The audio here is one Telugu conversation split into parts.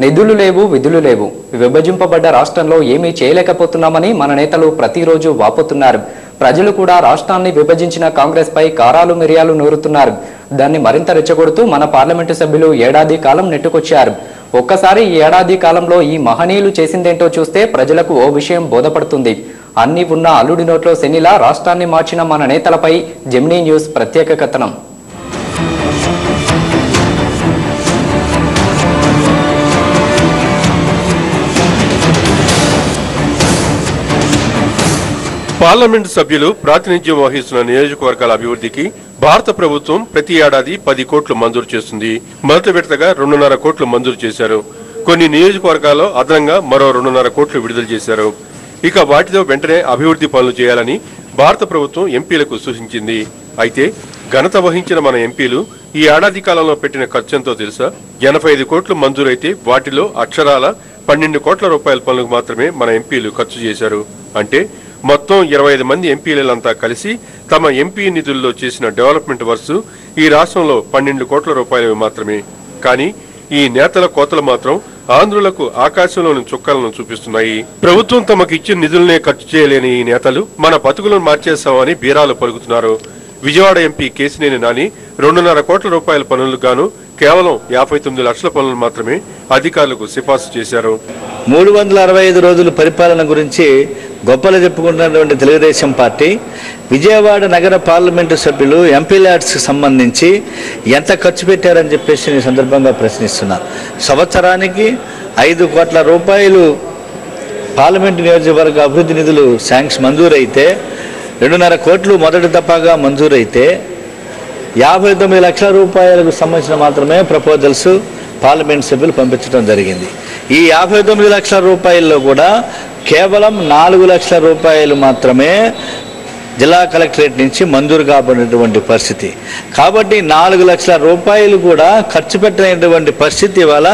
నిధులు లేవు, విధులు లేవు. విభజింపబడ్డ రాష్ట్రంలో ఏమీ చేయలేకపోతున్నామని మన నేతలు ప్రతిరోజు వాపోతున్నారు. ప్రజలు కూడా రాష్ట్రాన్ని విభజించిన కాంగ్రెస్ పై కారాలు మిరియాలు నూరుతున్నారు. దాన్ని మరింత రెచ్చగొడుతూ మన పార్లమెంటు సభ్యులు ఏడాది కాలం నెట్టుకొచ్చారు. ఒక్కసారి ఈ ఏడాది కాలంలో ఈ మహనీయులు చేసిందేంటో చూస్తే ప్రజలకు ఓ విషయం బోధపడుతుంది. అన్ని ఉన్న అల్లుడి నోట్లో శనిలా రాష్ట్రాన్ని మార్చిన మన నేతలపై జెమినీ న్యూస్ ప్రత్యేక కథనం. పార్లమెంటు సభ్యులు ప్రాతినిధ్యం వహిస్తున్న నియోజకవర్గాల అభివృద్ధికి భారత ప్రభుత్వం ప్రతి ఏడాది 10 కోట్లు మంజూరు చేస్తుంది. మొదటి విడతగా 2.5 కోట్లు మంజూరు చేశారు. కొన్ని నియోజకవర్గాల్లో అదనంగా మరో 2.5 కోట్లు విడుదల చేశారు. ఇక వాటితో వెంటనే అభివృద్ధి పనులు చేయాలని భారత ప్రభుత్వం ఎంపీలకు సూచించింది. అయితే ఘనత వహించిన మన ఎంపీలు ఈ ఏడాది కాలంలో పెట్టిన ఖర్చెంతో తెలుసా? 85 కోట్లు మంజూరైతే వాటిలో అక్షరాల 12 కోట్ల రూపాయల పనులకు మాత్రమే మన ఎంపీలు ఖర్చు చేశారు. అంటే మొత్తం 25 మంది ఎంపీలంతా కలిసి తమ ఎంపీ నిధుల్లో చేసిన డెవలప్మెంట్ వర్క్స్ ఈ రాష్ట్రంలో 12 కోట్ల రూపాయలు మాత్రమే. కానీ ఈ నేతల కోతలు మాత్రం ఆంధ్రులకు ఆకాశంలోని చుక్కలను చూపిస్తున్నాయి. ప్రభుత్వం తమకు ఇచ్చిన నిధులనే ఖర్చు చేయలేని ఈ నేతలు మన బతుకులను మార్చేస్తామని బీరాలు పలుకుతున్నారు. విజయవాడ ఎంపీ కేశినేని నాని 2.5 కోట్ల రూపాయల పనులకు గాను కేవలం 59 లక్షల పనులు మాత్రమే అధికారులకు సిఫార్సు చేశారు. 365 రోజుల పరిపాలన గురించి గొప్పలు చెప్పుకుంటున్నటువంటి తెలుగుదేశం పార్టీ విజయవాడ నగర పార్లమెంటు సభ్యులు ఎంపీ ల్యాడ్స్కి సంబంధించి ఎంత ఖర్చు పెట్టారని చెప్పేసి ఈ సందర్భంగా ప్రశ్నిస్తున్నారు. సంవత్సరానికి 5 కోట్ల రూపాయలు పార్లమెంటు నియోజకవర్గ అభివృద్ధి నిధులు మంజూరైతే 2.5 కోట్లు మొదటి దఫాగా మంజూరైతే 59 లక్షల రూపాయలకు సంబంధించిన మాత్రమే ప్రపోజల్స్ పార్లమెంట్ సభ్యులు పంపించడం జరిగింది. ఈ 59 లక్షల రూపాయల్లో కూడా కేవలం 4 లక్షల రూపాయలు మాత్రమే జిల్లా కలెక్టరేట్ నుంచి మంజూరు కాబడినటువంటి పరిస్థితి. కాబట్టి 4 లక్షల రూపాయలు కూడా ఖర్చు పెట్టినటువంటి పరిస్థితి ఇవాళ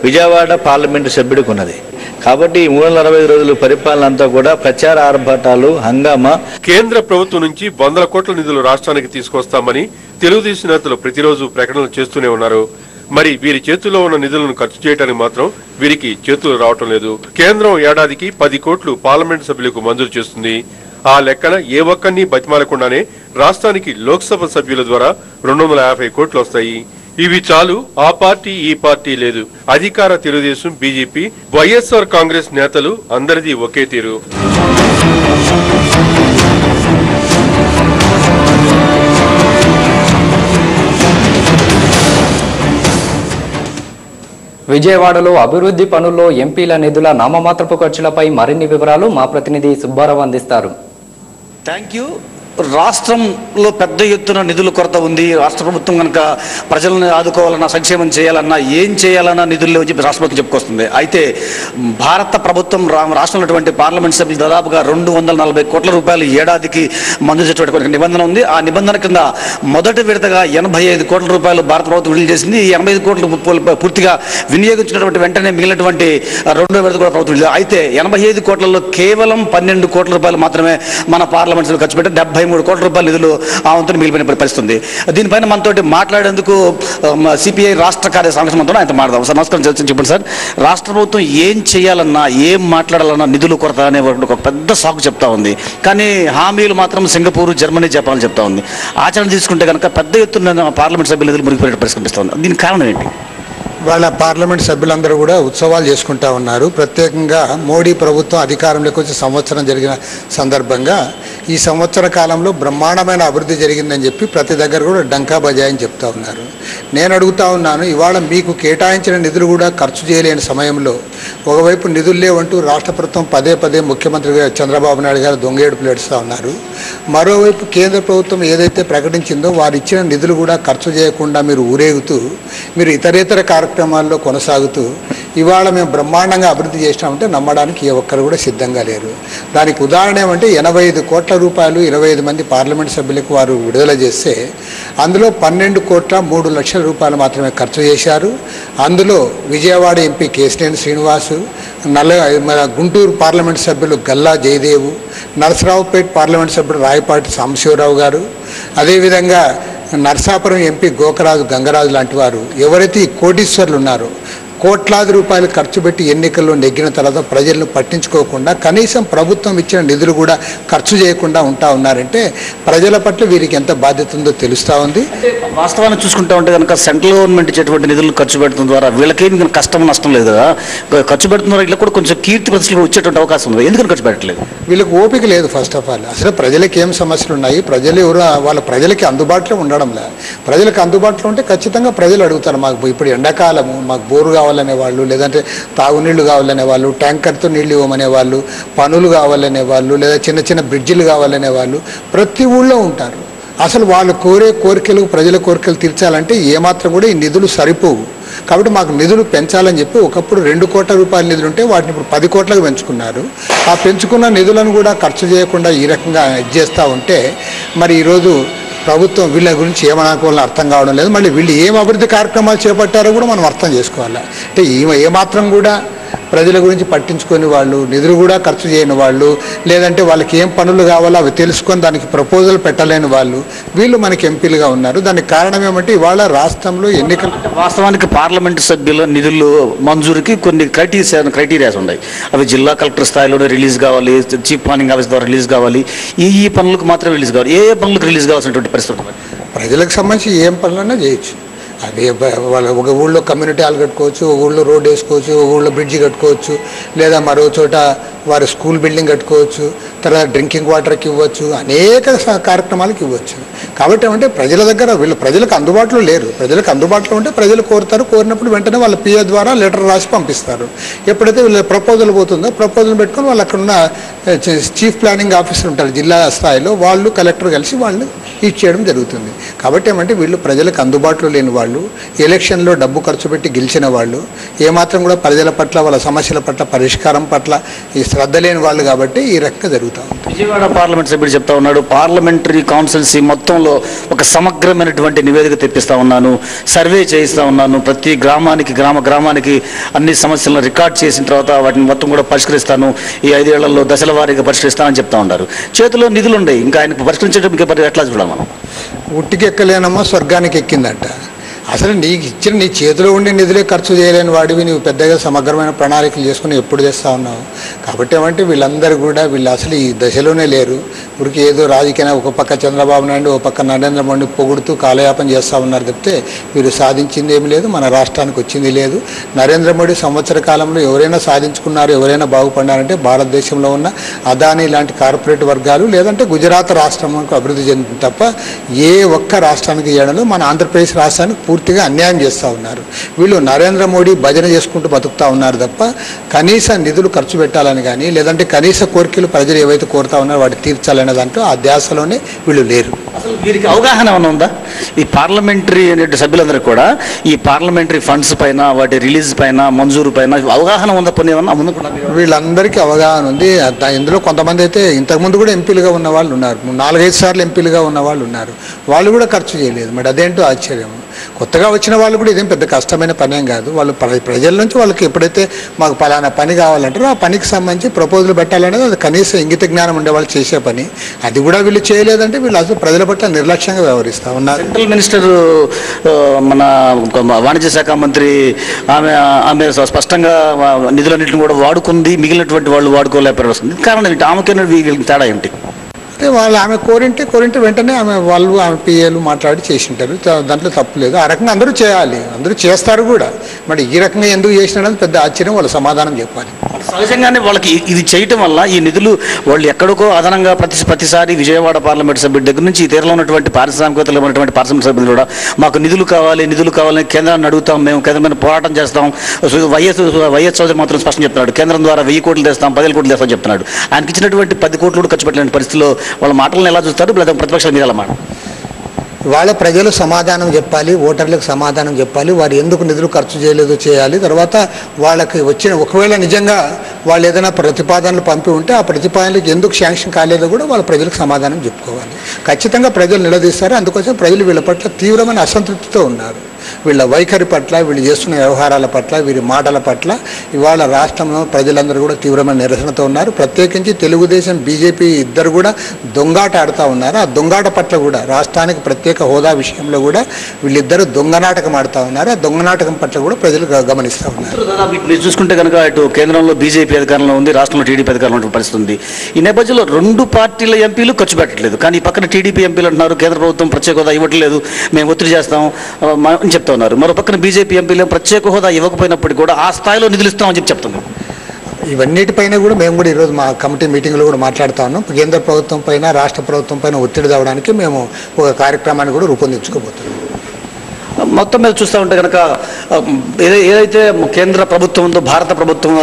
విజయవాడ పార్లమెంటు సభ్యుడికి ఉన్నది. కాబట్టి 365 రోజుల పరిపాలన అంతా కూడా ప్రచార ఆర్భాటాలు, హంగామా. కేంద్ర ప్రభుత్వం నుంచి 100 కోట్ల నిధులు రాష్ట్రానికి తీసుకొస్తామని తెలుగుదేశం నేతలు ప్రతిరోజు ప్రకటనలు చేస్తూనే ఉన్నారు. మరి వీరి చేతుల్లో ఉన్న నిధులను ఖర్చు చేయడానికి మాత్రం వీరికి చేతులు రావటం లేదు. కేంద్రం ఏడాదికి 10 కోట్లు పార్లమెంటు సభ్యులకు మంజూరు చేస్తుంది. ఆ లెక్కన ఏ ఒక్కరిని బతిమాలకుండానే రాష్ట్రానికి లోక్సభ సభ్యుల ద్వారా 250 కోట్లు వస్తాయి. ఇవి చాలు. ఆ పార్టీ ఈ పార్టీ లేదు. అధికార తెలుగుదేశం, బీజేపీ, వైఎస్ఆర్ కాంగ్రెస్ నేతలు అందరిది ఒకే తీరు. విజయవాడలో అభివృద్ధి పనుల్లో ఎంపీల నిధుల నామమాత్రపు ఖర్చులపై మరిన్ని వివరాలు మా ప్రతినిధి సుబ్బారావు అందిస్తారు. Thank you. రాష్ట్రంలో పెద్ద ఎత్తున నిధుల కొరత ఉంది. రాష్ట్ర ప్రభుత్వం కనుక ప్రజలను ఆదుకోవాలన్నా, సంక్షేమం చేయాలన్నా, ఏం చేయాలన్నా నిధులు లేవని చెప్పి రాష్ట్ర ప్రభుత్వం చెప్పుకొస్తుంది. అయితే భారత ప్రభుత్వం రాష్ట్రంలో పార్లమెంట్ సభ్యులు దాదాపుగా 240 కోట్ల రూపాయలు ఏడాదికి మంజూరు చేసేటువంటి నిబంధన ఉంది. ఆ నిబంధన కింద మొదటి విడతగా 85 కోట్ల రూపాయలు భారత ప్రభుత్వం విడుదల చేసింది. ఈ 85 కోట్లు పూర్తిగా వినియోగించినటువంటి వెంటనే మిగిలినటువంటి 2వ విడత కూడా ప్రభుత్వం విడుదల. అయితే 85 కోట్లలో కేవలం 12 కోట్ల రూపాయలు మాత్రమే మన పార్లమెంట్ సభ్యులు ఖర్చు పెట్టి 73 కోట్ల రూపాయల నిధులు ఆ వంతుని మిగిలిపోయిన పరిస్థితి. దీనిపైన మనతోటి మాట్లాడేందుకు సిపిఐ రాష్ట్ర కార్యసంఘం మనతో ఆయన మాట్లాడదాం. సార్ నమస్కారం. చెప్పండి సార్, రాష్ట్ర ప్రభుత్వం ఏం చేయాలన్నా, ఏం మాట్లాడాలన్నా నిధులు కొరత అనే ఒక పెద్ద సాకు చెప్తా ఉంది. కానీ హామీలు మాత్రం సింగపూర్, జర్మనీ, జపాన్ చెప్తా ఉంది. ఆచరణ తీసుకుంటే కనుక పెద్ద ఎత్తున పార్లమెంట్ సభ్యుల నిధులు మునిగిపోయే పరిస్థితి కనిపిస్తుంది. దీనికి కారణం ఏంటి? వాళ్ళ పార్లమెంట్ సభ్యులందరూ కూడా ఉత్సవాలు చేసుకుంటూ ఉన్నారు. ప్రత్యేకంగా మోడీ ప్రభుత్వం అధికారంలోకి వచ్చి సంవత్సరం జరిగిన సందర్భంగా ఈ సంవత్సర కాలంలో బ్రహ్మాండమైన అభివృద్ధి జరిగిందని చెప్పి ప్రతి దగ్గర కూడా డంకా బజాయని చెప్తా ఉన్నారు. నేను అడుగుతా ఉన్నాను, ఇవాళ మీకు కేటాయించిన నిధులు కూడా ఖర్చు చేయలేని సమయంలో ఒకవైపు నిధులు లేవంటూ రాష్ట్ర ప్రభుత్వం పదే ముఖ్యమంత్రి చంద్రబాబు నాయుడు గారు దొంగేడుపులు ఏడుస్తూ ఉన్నారు. మరోవైపు కేంద్ర ప్రభుత్వం ఏదైతే ప్రకటించిందో వారు ఇచ్చిన నిధులు కూడా ఖర్చు చేయకుండా మీరు ఊరేగుతూ, మీరు ఇతరేతర కార్యక్రమాల్లో కొనసాగుతూ ఇవాళ మేము బ్రహ్మాండంగా అభివృద్ధి చేసినామంటే నమ్మడానికి ఏ ఒక్కరు కూడా సిద్ధంగా లేరు. దానికి ఉదాహరణ ఏమంటే 85 కోట్ల రూపాయలు 25 మంది పార్లమెంట్ సభ్యులకు వారు విడుదల చేస్తే అందులో 12 కోట్ల 3 లక్షల రూపాయలు మాత్రమే ఖర్చు చేశారు. అందులో విజయవాడ ఎంపీ కేశినేని శ్రీనివాసు, గుంటూరు పార్లమెంట్ సభ్యులు గల్లా జయదేవు, నరసరావుపేట పార్లమెంట్ సభ్యుడు రాయపాటి సాంబశివరావు గారు, అదేవిధంగా నర్సాపురం ఎంపీ గోకరాజు గంగరాజు లాంటి వారు ఎవరైతే ఈ కోటీశ్వర్లు ఉన్నారో కోట్లాది రూపాయలు ఖర్చు పెట్టి ఎన్నికల్లో నెగ్గిన తర్వాత ప్రజలను పట్టించుకోకుండా కనీసం ప్రభుత్వం ఇచ్చిన నిధులు కూడా ఖర్చు చేయకుండా ఉంటా ఉన్నారంటే ప్రజల పట్ల వీరికి ఎంత బాధ్యత ఉందో తెలుస్తూ ఉంది. వాస్తవాన్ని చూసుకుంటా ఉంటే కనుక సెంట్రల్ గవర్నమెంట్ ఇచ్చేటువంటి నిధులు ఖర్చు పెట్టడం ద్వారా వీళ్ళకేమి కష్టం నష్టం లేదు కదా, ఖర్చు పెడుతున్న ద్వారా ఇట్లా కూడా కొంచెం కీర్తి ప్రతిష్టలు వచ్చేటువంటి అవకాశం ఉంది. ఎందుకని ఖర్చు పెట్టలేదు? వీళ్ళకి ఓపిక లేదు. ఫస్ట్ ఆఫ్ ఆల్ అసలు ప్రజలకి ఏం సమస్యలు ఉన్నాయి, ప్రజలు ఎవరు వాళ్ళ ప్రజలకి అందుబాటులో ఉండడం లేదు. ప్రజలకు అందుబాటులో ఉంటే ఖచ్చితంగా ప్రజలు అడుగుతారు, మాకు ఇప్పుడు ఎండాకాలము మాకు బోరు కావాలనే వాళ్ళు, లేదంటే తాగునీళ్లు కావాలనే వాళ్ళు, ట్యాంకర్తో నీళ్ళు ఇవ్వమనే వాళ్ళు, పనులు కావాలనే వాళ్ళు, లేదా చిన్న చిన్న బ్రిడ్జిలు కావాలనే వాళ్ళు ప్రతి ఊళ్ళో ఉంటారు. అసలు వాళ్ళు కోరే కోరికలు ప్రజల కోరికలు తీర్చాలంటే ఏమాత్రం కూడా ఈ నిధులు సరిపోవు. కాబట్టి మాకు నిధులు పెంచాలని చెప్పి ఒకప్పుడు 2 కోట్ల రూపాయల నిధులు ఉంటే వాటిని ఇప్పుడు 10 కోట్లకు పెంచుకున్నారు. ఆ పెంచుకున్న నిధులను కూడా ఖర్చు చేయకుండా ఈ రకంగా చేస్తూ ఉంటే మరి ఈరోజు ప్రభుత్వం వీళ్ళ గురించి ఏమనుకోవాలని అర్థం కావడం లేదు. మళ్ళీ వీళ్ళు ఏం అభివృద్ధి కార్యక్రమాలు చేపట్టారో కూడా మనం అర్థం చేసుకోవాలి. అంటే ఏమాత్రం కూడా ప్రజల గురించి పట్టించుకొని వాళ్ళు, నిధులు కూడా ఖర్చు చేయని వాళ్ళు, లేదంటే వాళ్ళకి ఏం పనులు కావాలో అవి తెలుసుకొని దానికి ప్రపోజల్ పెట్టలేని వాళ్ళు వీళ్ళు మనకి ఎంపీలుగా ఉన్నారు. దానికి కారణం ఏమంటే ఇవాళ రాష్ట్రంలో ఎన్నికలు వాస్తవానికి పార్లమెంటు సభ్యుల నిధులు మంజూరుకి కొన్ని క్రైటీరియాస్ ఉన్నాయి. అవి జిల్లా కలెక్టర్ స్థాయిలోనే రిలీజ్ కావాలి, చీఫ్ ప్లానింగ్ ఆఫీస్ ద్వారా రిలీజ్ కావాలి, ఈ పనులకు మాత్రం రిలీజ్ కావాలి. ఏ పనులకు రిలీజ్ కావాల్సినటువంటి పరిస్థితి? ప్రజలకు సంబంధించి ఏం పనులన్నా చేయొచ్చు. అవి వాళ్ళ ఒక ఊళ్ళో కమ్యూనిటీ హాల్ కట్టుకోవచ్చు, ఒక ఊళ్ళో రోడ్ వేసుకోవచ్చు, ఒక ఊళ్ళో బ్రిడ్జి కట్టుకోవచ్చు, లేదా మరో చోట వారి స్కూల్ బిల్డింగ్ కట్టుకోవచ్చు, తర్వాత డ్రింకింగ్ వాటర్కి ఇవ్వచ్చు, అనేక కార్యక్రమాలకు ఇవ్వచ్చు. కాబట్టి ఏమంటే ప్రజల దగ్గర వీళ్ళు ప్రజలకు అందుబాటులో లేరు. ప్రజలకు అందుబాటులో ఉంటే ప్రజలు కోరుతారు, కోరినప్పుడు వెంటనే వాళ్ళ పిఏ ద్వారా లెటర్ రాసి పంపిస్తారు. ఎప్పుడైతే వీళ్ళ ప్రపోజల్ పోతుందో ప్రపోజల్ పెట్టుకొని వాళ్ళు అక్కడ ఉన్న చీఫ్ ప్లానింగ్ ఆఫీసర్ ఉంటారు జిల్లా స్థాయిలో, వాళ్ళు కలెక్టర్ కలిసి వాళ్ళు ఇచ్చేయడం జరుగుతుంది. కాబట్టి ఏమంటే వీళ్ళు ప్రజలకు అందుబాటులో లేని వాళ్ళు, ఎలక్షన్లో డబ్బు ఖర్చు పెట్టి గెలిచిన వాళ్ళు, ఏమాత్రం కూడా ప్రజల పట్ల వాళ్ళ సమస్యల పట్ల పరిష్కారం పట్ల ఈ శ్రద్ధ లేని వాళ్ళు, కాబట్టి ఈ రకంగా జరుగుతూ ఉంది. విజయవాడ పార్లమెంట్ సభ్యుడు చెప్తా ఉన్నాడు, పార్లమెంటరీ కౌన్సిల్సీ మొత్తంలో ఒక సమగ్రమైనటువంటి నివేదిక తెప్పిస్తా ఉన్నాను, సర్వే చేయిస్తా ఉన్నాను, ప్రతి గ్రామానికి అన్ని సమస్యలను రికార్డ్ చేసిన తర్వాత వాటిని మొత్తం కూడా పరిష్కరిస్తాను, ఈ 5 ఏళ్లలో దశల వారీగా పరిష్కరిస్తానని చెప్తా ఉన్నారు. చేతిలో నిధులు ఉన్నాయి, ఇంకా ఆయన పరిష్కరించడానికి ఎట్లా చూడాలి మనం? ఉట్టికి ఎక్కలేనమ్మా స్వర్గానికి ఎక్కిందంట. అసలు నీకు ఇచ్చిన నీ చేతిలో ఉండే నిధులే ఖర్చు చేయలేని వాడివి నువ్వు పెద్దగా సమగ్రమైన ప్రణాళికలు చేసుకుని ఎప్పుడు చేస్తూ ఉన్నావు. కాబట్టి ఏమంటే వీళ్ళందరూ కూడా వీళ్ళు అసలు ఈ దశలోనే లేరు. ఊరికి ఏదో రాజకీయ ఒక పక్క చంద్రబాబు నాయుడు, ఒక పక్క నరేంద్ర మోడీ పొగుడుతూ కాలయాపన చేస్తూ ఉన్నారు తప్పితే వీరు సాధించింది ఏమి లేదు, మన రాష్ట్రానికి వచ్చింది లేదు. నరేంద్ర మోడీ సంవత్సర కాలంలో ఎవరైనా సాధించుకున్నారు, ఎవరైనా బాగుపడ్డారంటే భారతదేశంలో ఉన్న అదానీ లాంటి కార్పొరేట్ వర్గాలు, లేదంటే గుజరాత్ రాష్ట్రంకు అభివృద్ధి చెందింది తప్ప ఏ ఒక్క రాష్ట్రానికి చేయడంలో మన ఆంధ్రప్రదేశ్ రాష్ట్రానికి పూర్తిగా అన్యాయం చేస్తూ ఉన్నారు. వీళ్ళు నరేంద్ర మోడీ భజన చేసుకుంటూ బతుకుతూ ఉన్నారు తప్ప కనీస నిధులు ఖర్చు పెట్టాలని కానీ, లేదంటే కనీస కోరికలు ప్రజలు ఏవైతే కోరుతా ఉన్నారో వాటి తీర్చాలనే దాంట్లో ఆ ధ్యాసలోనే వీళ్ళు లేరు. అసలు వీరికి అవగాహన ఏమైనా ఉందా? ఈ పార్లమెంటరీ అనే సభ్యులందరూ కూడా ఈ పార్లమెంటరీ ఫండ్స్ పైన, వాటి రిలీజ్ పైన, మంజూరు పైన అవగాహన ఉందా? పని ఏమన్నా ముందు వీళ్ళందరికీ అవగాహన ఉంది. ఇందులో కొంతమంది అయితే ఇంతకుముందు కూడా ఎంపీలుగా ఉన్న వాళ్ళు ఉన్నారు, 4-5 సార్లు ఎంపీలుగా ఉన్న వాళ్ళు ఉన్నారు, వాళ్ళు కూడా ఖర్చు చేయలేదు. మరి అదేంటో ఆశ్చర్యం. కొత్తగా వచ్చిన వాళ్ళు కూడా ఇదేం పెద్ద కష్టమైన పని ఏం కాదు. వాళ్ళు ప్రజల నుంచి వాళ్ళకి ఎప్పుడైతే మాకు పలానా పని కావాలంటారో ఆ పనికి సంబంధించి ప్రపోజల్ పెట్టాలనేది అది కనీస ఇంగిత జ్ఞానం ఉండే వాళ్ళు చేసే పని. అది కూడా వీళ్ళు చేయలేదంటే వీళ్ళు అసలు ప్రజల పట్ల నిర్లక్ష్యంగా వ్యవహరిస్తూ ఉన్నారు. సెంట్రల్ మినిస్టర్ మన వాణిజ్య శాఖ మంత్రి ఆమె స్పష్టంగా నిధులన్నింటిని కూడా వాడుకుంది, మిగిలినటువంటి వాళ్ళు వాడుకోలేకపోతుంది. కారణం ఏంటి? ఆమెకైనా వీళ్ళకి తేడా ఏంటి? అంటే వాళ్ళు ఆమె కోరింటే వెంటనే ఆమె పిఏలు మాట్లాడి చేసింటారు, దాంట్లో తప్పు లేదు. ఆ రకంగా అందరూ చేయాలి, అందరూ చేస్తారు కూడా. మరి ఈ రకంగా ఎందుకు చేసినారని పెద్ద ఆశ్చర్యం, వాళ్ళు సమాధానం చెప్పాలి. సహజంగానే వాళ్ళకి ఇది చేయటం వల్ల ఈ నిధులు వాళ్ళు ఎక్కడికో అదనంగా ప్రతిసారి విజయవాడ పార్లమెంట్ సభ్యుడి దగ్గర నుంచి తీరలో ఉన్నటువంటి పారిశ్రామికవేత్తలు ఉన్నటువంటి పార్లమెంట్ సభ్యులు కూడా మాకు నిధులు కావాలని కేంద్రాన్ని అడుగుతాం, మేము కేంద్రం పోరాటం చేస్తాం. వైఎస్ చౌదరి మాత్రం స్పష్టం చెప్తున్నాడు, కేంద్రం ద్వారా 1000 కోట్లు తెస్తాం, 10,000 కోట్లు తెస్తామని చెప్తున్నాడు. ఆయనకి ఇచ్చినటువంటి 10 కోట్లు కూడా ఖర్చు పెట్టలేని పరిస్థితిలో వాళ్ళ మాటలను ఎలా చూస్తారు? లేదా ప్రతిపక్షాల మీద ఎలా మాట? వాళ్ళ ప్రజలు సమాధానం చెప్పాలి, ఓటర్లకు సమాధానం చెప్పాలి, వారు ఎందుకు నిధులు ఖర్చు చేయలేదో చేయాలి. తర్వాత వాళ్ళకి ఒకవేళ నిజంగా వాళ్ళు ఏదైనా ప్రతిపాదనలు పంపి ఉంటే ఆ ప్రతిపాదనలకు ఎందుకు శాంక్షన్ కాలేదో కూడా వాళ్ళ ప్రజలకు సమాధానం చెప్పుకోవాలి. ఖచ్చితంగా ప్రజలు నిలదీస్తారు. అందుకోసం ప్రజలు వీళ్ళ పట్ల తీవ్రమైన అసంతృప్తితో ఉన్నారు. వీళ్ళ వైఖరి పట్ల, వీళ్ళు చేస్తున్న వ్యవహారాల పట్ల, వీరి మాటల పట్ల ఇవాళ రాష్ట్రంలో ప్రజలందరూ కూడా తీవ్రమైన నిరసనతో ఉన్నారు. ప్రత్యేకించి తెలుగుదేశం, బీజేపీ ఇద్దరు కూడా దొంగాట ఆడుతూ ఉన్నారు. ఆ దొంగాట పట్ల కూడా రాష్ట్రానికి ప్రత్యేక హోదా విషయంలో కూడా వీళ్ళిద్దరూ దొంగనాటకం ఆడుతూ ఉన్నారు. ఆ దొంగనాటకం పట్ల కూడా ప్రజలు గమనిస్తూ ఉన్నారు. దాదాపు ఇప్పుడు చూసుకుంటే కనుక ఇటు కేంద్రంలో బీజేపీ అధికారంలో ఉంది, రాష్ట్రంలో టీడీపీ అధికారంలో ఉన్న పరిస్థితి ఉంది. ఈ నేపథ్యంలో రెండు పార్టీల ఎంపీలు ఖర్చు పెట్టట్లేదు, కానీ పక్కన టీడీపీ ఎంపీలు అంటున్నారు కేంద్ర ప్రభుత్వం ప్రత్యేక హోదా ఇవ్వట్లేదు, మేము ఒత్తిడి చేస్తాం అని చెప్తా ఉన్నారు. మరో పక్కన బీజేపీ ఎంపీలు ప్రత్యేక హోదా ఇవ్వకపోయినప్పటికీ కూడా ఆ స్థాయిలో నిధులు ఇస్తామని చెప్తున్నారు. ఇవన్నిటిపైన కూడా మేము కూడా ఈరోజు మా కమిటీ మీటింగ్లో కూడా మాట్లాడుతూ ఉన్నాం. కేంద్ర ప్రభుత్వం పైన, రాష్ట్ర ప్రభుత్వం పైన ఒత్తిడి తేవడానికి మేము ఒక కార్యక్రమాన్ని కూడా రూపొందించుకోబోతున్నాం. మొత్తం మీద చూస్తూ ఉంటే కనుక ఏదైతే కేంద్ర ప్రభుత్వం ఉందో, భారత ప్రభుత్వం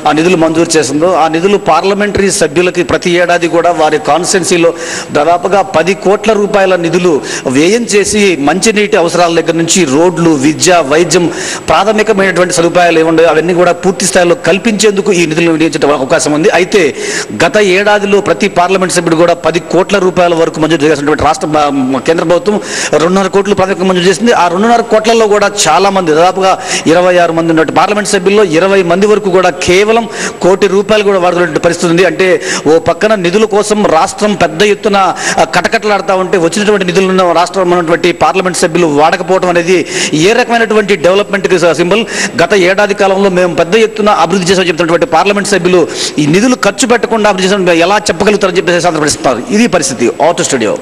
ఆ నిధులు మంజూరు చేసిందో, ఆ నిధులు పార్లమెంటరీ సభ్యులకి ప్రతి ఏడాది కూడా వారి కాన్స్టిట్యున్సీలో దాదాపుగా 10 కోట్ల రూపాయల నిధులు వ్యయం చేసి మంచినీటి అవసరాల దగ్గర నుంచి రోడ్లు, విద్య, వైద్యం, ప్రాథమికమైనటువంటి సదుపాయాలు ఏముండో అవన్నీ కూడా పూర్తి స్థాయిలో కల్పించేందుకు ఈ నిధులను వినియోగించే అవకాశం ఉంది. అయితే గత ఏడాదిలో ప్రతి పార్లమెంట్ సభ్యుడు కూడా 10 కోట్ల రూపాయల వరకు మంజూరు చేసినటువంటి కేంద్ర ప్రభుత్వం 2.5 కోట్లు ప్రాథమికంగా మంజూరు చేసింది. ఆ 2.5 కోట్లలో కూడా చాలా మంది, దాదాపుగా 26 మంది ఉన్నట్టు పార్లమెంట్ సభ్యుల్లో 20 మంది వరకు కూడా కేవలం 1 కోటి రూపాయలు కూడా వాడుతున్న పరిస్థితి ఉంది. అంటే ఓ పక్కన నిధుల కోసం రాష్ట్రం పెద్ద ఎత్తున కటకటలాడుతూ ఉంటే వచ్చినటువంటి నిధులను రాష్ట్రంలో ఉన్నటువంటి పార్లమెంట్ సభ్యులు వాడకపోవడం అనేది ఏ రకమైనటువంటి డెవలప్మెంట్కి సింబల్. గత ఏడాది కాలంలో మేము పెద్ద ఎత్తున అభివృద్ధి చేసామని చెప్తున్నటువంటి పార్లమెంట్ సభ్యులు ఈ నిధులు ఖర్చు పెట్టకుండా అభివృద్ధి చేసాం ఎలా చెప్పగలుగుతారని చెప్పేసి సందర్భిస్తారు. ఇది పరిస్థితి. Auto studio.